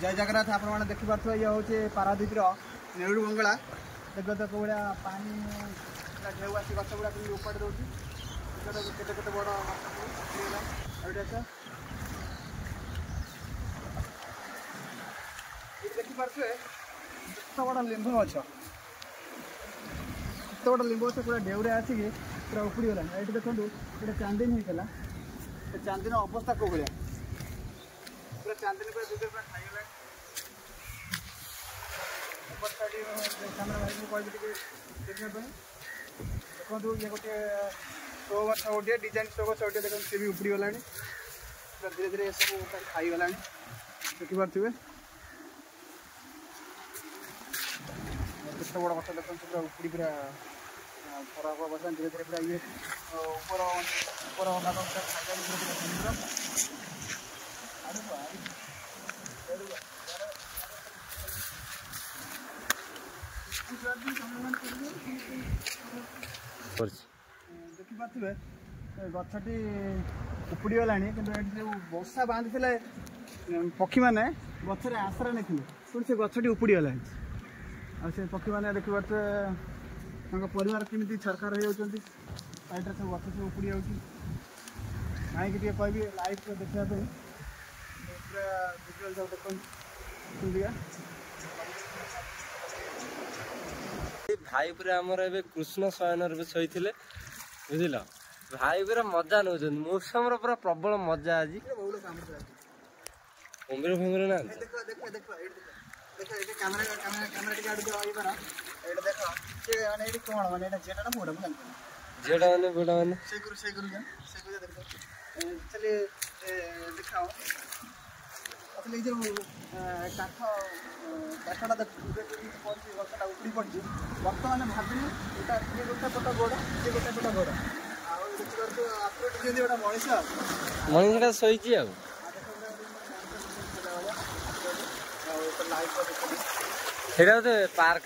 जय जगन्नाथ आपण मैंने देखिपे ये हूँ पारादीप नेहरू बंगला देख देख भाया पानी ढेउ आसी गछ गुड़ा उपाड़ी दूसरी केते बड़ देखिपे एत बड़ लिंब गछ एत बड़ लिंब गछ पूरा ढेउरे आसिक पूरा उपुड़ी गला। ये देखो गोटे चांदिन होता चांदिन अवस्था कौ भाया पूरा चांदिन पूरा दूध पूरा खाईगला। कैमेरा भाई को देखने देखो ये गोटे शो गछ गोटे डिजाइन शो गछ गोटे देखो सी भी उपड़ी गला पूरा धीरे धीरे सब खाईगला देखिपे बड़ गछ देखो पूरा उपड़ी पूरा खराब अवस्था धीरे धीरे पूरा ये ऊपर ऊपर भाग पूरा खाई देखिपे गछटी उपुड़ी गला कि बसा बांधि पक्षी मैंने गचर आश्रय नहीं पुणी से गछटी उपुड़ी गला से पक्षी मैंने देखिपे परिवार केमी छरकार हो जाती साइड सब गछ सब उपुड़ी जाऊँगी कहीं कहबी लाइव देखा पूरा सब देखिए भाई पूरा आमर ए कृष्ण शयन शोते बुझल भाई पूरा मजा नौ मौसम पूरा प्रबल मजा आज कुम्भीर फुम्भीर ना झेड़ा मैंने बुढ़ा मैंने काठटा गछटा उपड़ी पड़ी बर्तमान भाविनी ये गोटे पट गोड़ ये गोटे पट गोड़ गोटे मनीष मनीषा शोची पार्क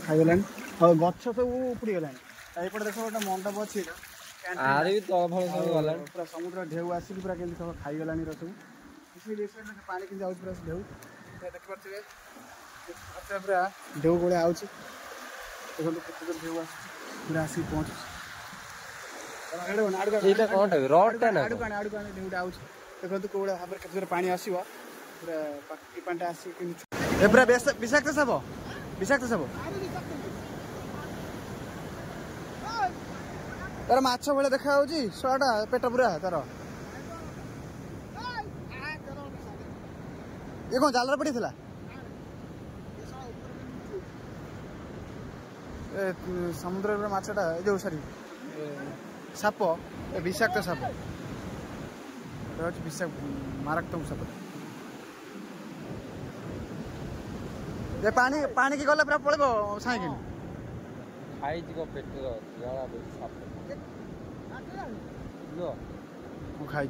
खाईगला गछ सब उपड़ी गला एपटे देख गोटे मंडप अच्छी पूरा समुद्र ढेउ आसिक पूरा के सब खाईगला सब पानी के जाऊँ पूरा ढेउ देखिपे पूरा ढेउ भाया आँच देखो ढेउ आस पूरा आसिक पहुँच ढेउटा आँच देखो कौ भाव में केत पानी आस पूरा पानी आसिक पूरा विषाक्त सब तार माछ भाया देखा शोटा पेट पूरा तार ये कौन जाल पड़ी थी समुद्र मछटा जो सरी साप विषाक्त साप विषाक्त मारात्मक साप ये पानी पानी की गला पूरा पड़ो साइकिल खाई पेट खाई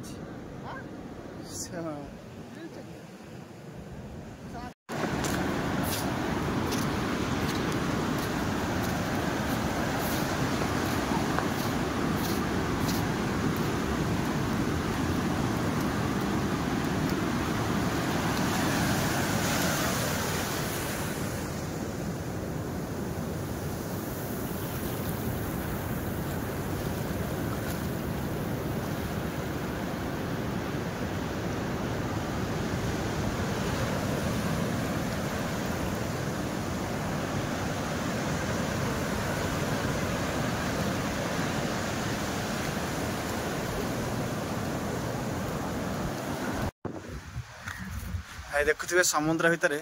भाई देखुए समुद्र भितर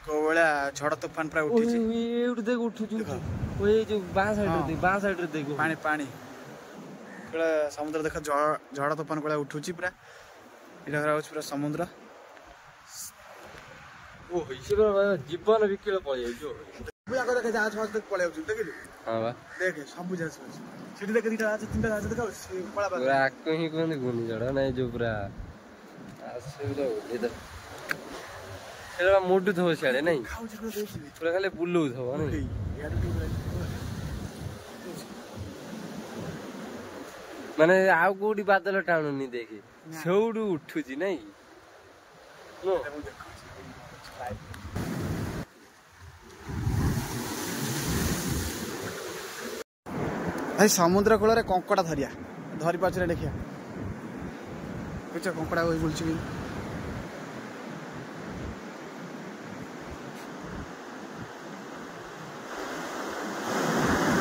कौ भाया झड़ तूफान पूरा पानी पानी समुद्र देख झड़ तूफान को उठू पूरा यहाँ पूरा समुद्र जीवन विकल पड़े जहाज पलि देखिलु देख सब जहाज देख दीटा तीन जहाज देख घूर्णिझड़ ना जो पूरा मोटू थो सियाड़े नहीं पूरा खाली बुलू थो माने आउ कोडी बादल टाणुनी देखि सेउडू उठुची नहीं भाई समुद्र कूल कंकड़ा धरिया धरी पाचे देखिया बुझ कंकड़ा बुलूँ कि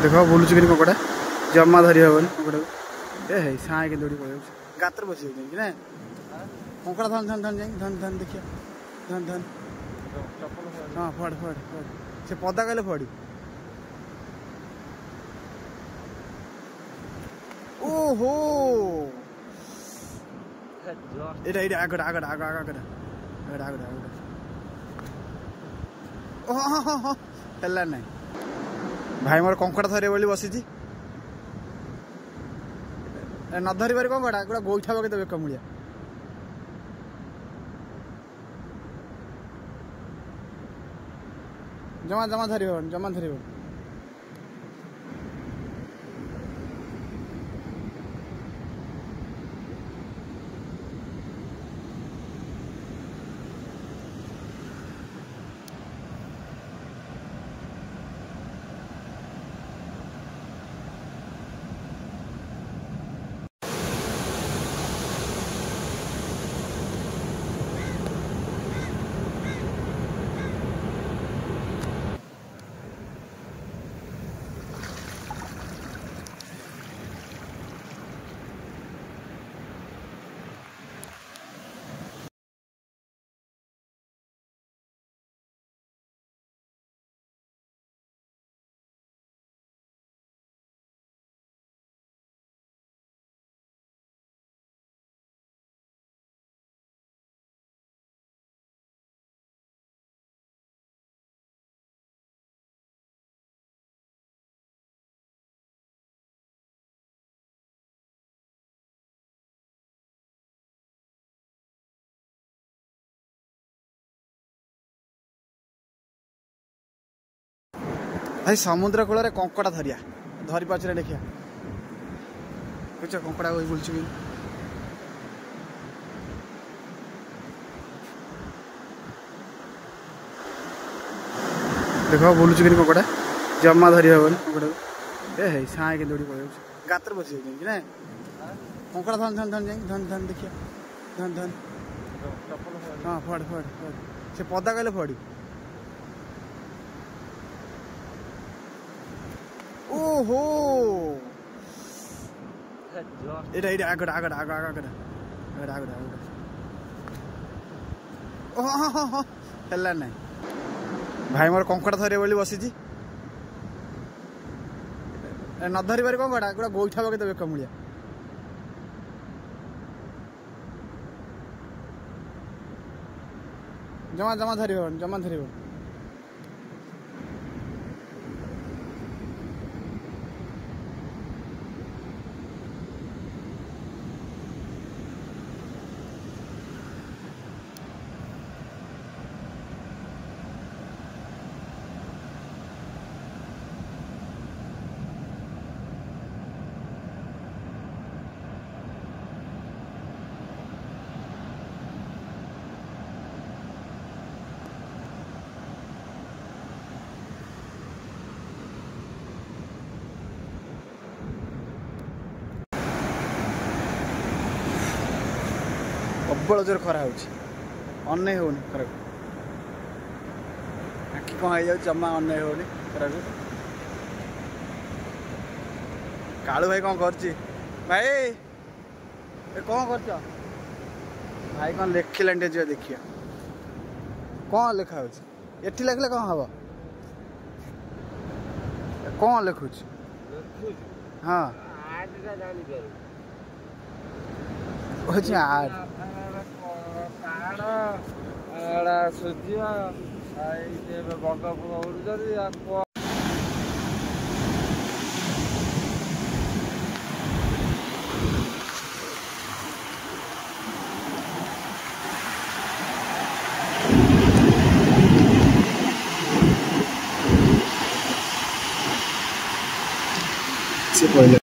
देख बुलूँ कि कंकड़ा जमा धरी हेनी कंकड़ा ए साए के दौड़ी पड़े गातर बस ना कंकड़ा धन धन धन जाए धन धन देखिए धन धन हाँ फड़ फड़ फड़ से पदा कहले फड़ी ओहो एटा एटा आगड आगड आगड आगड आगड आगड आगड ओहो हेला नहीं भाई मोर कंकड़ा धरे बोली बसी न धरी पारे कंकड़ा गोटा गोईठा पकई देवे कमुड़िया जमा जमा धरी जमा धरी भाई समुद्र कूल कंकड़ा धरिया धरी पाचे देखिया बुझ कंकड़ा बुलूँ कि देख बुलूँ कि कंकड़ा जमा धरी हेनी कंकड़ा ए साए के दौड़ी पड़े गातर बस ना कंकड़ा धन धन धन जाए धन धन देखिए धन धन हाँ फड़ फड़ फड़ से पदा कहले फड़ी ओहो एटा एटा आगड आगड आगड आगड आगड आगड आगड ओहो हेला नहीं भाई मोर कंकड़ा धरे बोली बसी न धरी पारे कंकड़ा गोटा गोईठा पकई देवे कमुड़िया जमा जमा धरी जमा धरी प्रबल जोर खरा होने होनी खरा आखि कौन हो जमा अन्न होनी खरा कालू भाई कौन कर भाई कौन कर भाई कौन लिखिलानी जो देखिए कौन लिखा एटी लिखले कौन हम कौन लिखु हाँ से पहले